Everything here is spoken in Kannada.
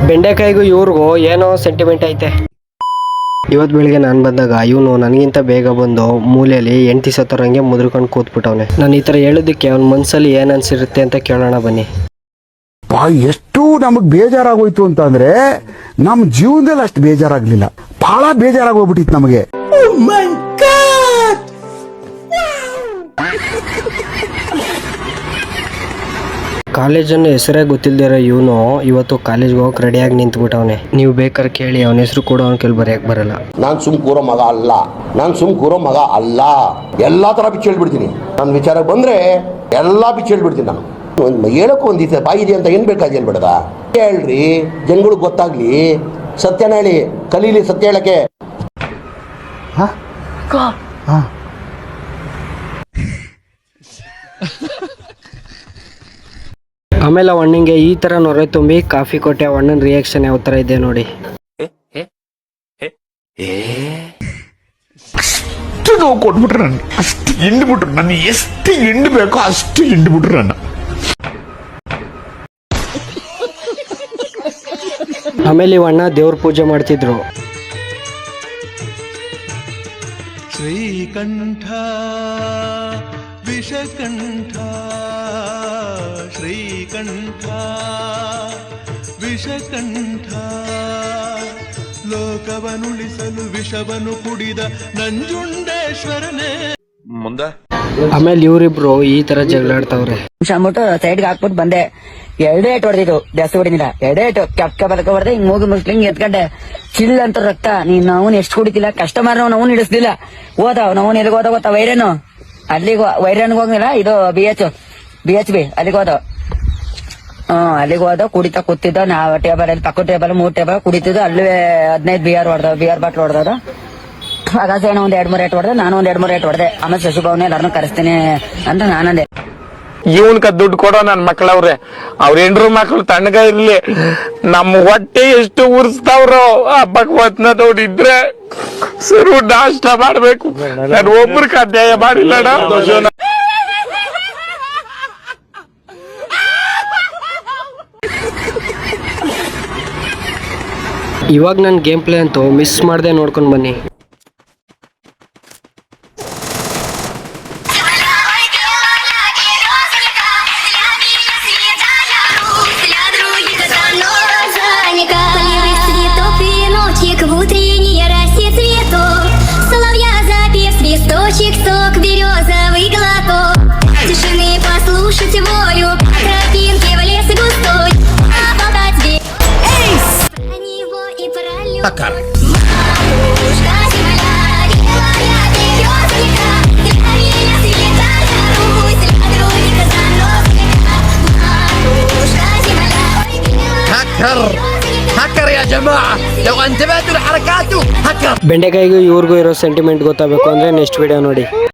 ಬೆಂಡೆಕಾಯಿಗೂ ಇವ್ರಿಗೂ ಏನೋ ಸೆಂಟಿಮೆಂಟ್ ಐತೆ. ಇವತ್ತು ಬೆಳಿಗ್ಗೆ ನಾನು ಬಂದಾಗ ಇವನು ನನಗಿಂತ ಬೇಗ ಬಂದು ಮೂಲೆಯಲ್ಲಿ ಎಂಟಿ ಸತ್ತರಂಗೆ ಮುದ್ರಕೊಂಡು ಕೂತ್ಬಿಟ್ಟವನೆ. ನಾನು ಈ ಥರ ಹೇಳೋದಕ್ಕೆ ಅವನ ಮನಸ್ಸಲ್ಲಿ ಏನು ಅನ್ಸಿರುತ್ತೆ ಅಂತ ಕೇಳೋಣ ಬನ್ನಿ. ಎಷ್ಟು ನಮಗ್ ಬೇಜಾರಾಗೋಯ್ತು ಅಂತ ಅಂದ್ರೆ ನಮ್ ಜೀವನದಲ್ಲಿ ಅಷ್ಟು ಬೇಜಾರಾಗ್ಲಿಲ್ಲ, ಬಹಳ ಬೇಜಾರಾಗೋಗ್ಬಿಟ್ಟಿತ್ತು ನಮಗೆ. ಕಾಲೇಜನ್ನು ಹೆಸರೇ ಗೊತ್ತಿಲ್ದಿರೋ ಇವನು ಇವತ್ತು ಕಾಲೇಜ್ಗೆ ಹೋಗಕ್ಕೆ ರೆಡಿಯಾಗಿ ನಿಂತ್ಬಿಟ್ಟವನೆ. ನೀವು ಬೇಕಾದ್ರೆ ಕೇಳಿ, ಅವನ ಹೆಸರು ಕೂಡ ಅವನ ಕೇಳಿ ಬರೆಯಕ್ಕೆ ಬರಲ್ಲ. ನಾನು ಸುಮ್ ಕೂರೋ ಮಗ ಅಲ್ಲ, ಎಲ್ಲಾ ತರ ಬಿಚ್ಚಿ ಹೇಳ್ಬಿಡ್ತೀನಿ. ನನ್ನ ವಿಚಾರಕ್ಕೆ ಬಂದ್ರೆ ಎಲ್ಲಾ ಬಿಚ್ಚಿ ಹೇಳ್ಬಿಡ್ತೀನಿ. ನಾನು ಹೇಳಕ್ಕೂ ಒಂದಿದೆ ಬಾಯಿ ಇದೆ ಅಂತ ಏನ್ ಬೇಕಾದ ಹೇಳ್ಬಿಡದ ಹೇಳ್ರಿ, ಜನಗಳಿಗೆ ಗೊತ್ತಾಗ್ಲಿ, ಸತ್ಯನ ಹೇಳಿ ಕಲೀಲಿ, ಸತ್ಯ ಹೇಳಕ್ಕೆ. ಆಮೇಲೆ ಅಣ್ಣಂಗೆ ಈ ತರ ನೊರೆ ತುಂಬಿ ಕಾಫಿ ಕೊಟ್ಟೆ. ಅಣ್ಣನ ರಿಯಾಕ್ಷನ್ ಯಾವ ತರ ಇದೆ ನೋಡಿ. ಅಷ್ಟು ನೋವು ಕೊಟ್ಬಿಟ್ರು, ನನ್ನ ಅಷ್ಟು ಹಿಂಡ್ಬಿಟ್ರು, ನನ್ನ ಎಷ್ಟು ಹಿಂಡ್ ಬೇಕೋ ಅಷ್ಟು ಹಿಂಡ್ಬಿಟ್ರು ನನ್ನ. ಆಮೇಲೆ ಇವಣ್ಣ ದೇವ್ರ ಪೂಜೆ ಮಾಡ್ತಿದ್ರು. ಶ್ರೀಕಂಠ ವಿಷಕಂಠ, ಶ್ರೀಕಂಠ ವಿಷಕಂಠ, ಲೋಕವನುಳಿಸಲು ವಿಷವನ್ನು ಕುಡಿದ ನಂಜುಂಡೇಶ್ವರನೇ. ಮುಂದೆ ಆಮೇಲೆ ಇವರಿಬ್ರು ಈ ತರ ಜಗಳಾಡ್ತಾವ್ರೆ. ಅಂದ್ಬಿಟ್ಟು ಸೈಡ್ಗೆ ಹಾಕ್ಬಿಟ್ಟು ಬಂದೆ. ಎರಡೇ ಏಟ್ ಹೊಡೆದಿದ್ದು, ಜಾಸ್ತಿ ಹೊಡಿನಿಲ್ಲ. ಎರಡೇ ಏಟು ಕೆಪ್ಕ ಬದಕ ಹೊಡೆದೆ. ಹಿಂಗ್ ಮೂಗಿ ಮುಸ್ಲಿಂಗ್ ಎತ್ಕೊಂಡೆ. ಚಿಲ್ ಅಂತ ರಕ್ತ. ನೀನ್ ಅವನ್ ಎಷ್ಟು ಕುಡಿತಿಲ್ಲ, ಕಸ್ಟಮರ್ ಅವನ್ ಹಿಡಿಸ್ಲಿಲ್ಲ. ಹೋದ ಅವನ್ ಎಲ್ಲಿಗೆ ಹೋದ ಗೊತ್ತಾ? ವೈರನು ಅಲ್ಲಿಗೆ, ವೈರನ್ಗೆ ಹೋಗಿಲ್ಲ, ಇದು BHB ಅಲ್ಲಿಗೆ ಹೋದ. ಅಲ್ಲಿಗೆ ಹೋದ, ಕುಡಿತಾ ಕೂತಿದ್ದ. ನಾವ್ ಟೇಬಲ್ ಅಲ್ಲಿ ಪಕ್ಕ ಟೇಬಲ್ 3 ಟೇಬಲ್ ಕುಡಿತಿದ್ದು. ಅಲ್ಲಿ 15 ಬಿಯರ್ ಬಾಟ್ಲ್ ಹೊಡೆದ. ಆಗಾಸೇನ ಒಂದ್ 2-3 ಏಟ್ ಹೊಡೆದೆ. ನಾನು ಒಂದ್ 2-3 ಏಟ್ ಹೊಡೆದೆ. ಆಮೇಲೆ ಶಶುಭವನ ಎಲ್ಲಾರನ್ನೂ ಕರೆಸ್ತೀನಿ ಅಂತ ನಾನಂದೆ. ಇವನ್ಕ ದುಡ್ಡು ಕೊಡೋ ನನ್ ಮಕ್ಳವ್ರೆ, ಅವ್ರ ಹೆಂಡ್ರು ಮಕ್ಳು ತಣ್ಣಗ ಇರ್ಲಿ, ನಮ್ಮ ಹೊಟ್ಟೆ ಎಷ್ಟು ಉರ್ಸ್ತಾವ್ರೋ ಆ ಭಗವತ್ನ ನೋಡಿದ್ರೆ ಸರು ನಾಷ್ಟ ಮಾಡ್ಬೇಕು. ನಾನು ಒಬ್ರು ಅಧ್ಯಾಯ ಮಾಡಿಲ್ಲ. ಇವಾಗ ನನ್ನ ಗೇಮ್ ಪ್ಲೇ ಅಂತೂ ಮಿಸ್ ಮಾಡದೆ ನೋಡ್ಕೊಂಡು ಬನ್ನಿ. ಬೆಂಡೆಕಾಯಿಗೂ ಇವ್ರಿಗೂ ಇರೋ ಸೆಂಟಿಮೆಂಟ್ ಗೊತ್ತಾಗಬೇಕು ಅಂದ್ರೆ ನೆಕ್ಸ್ಟ್ ವಿಡಿಯೋ ನೋಡಿ.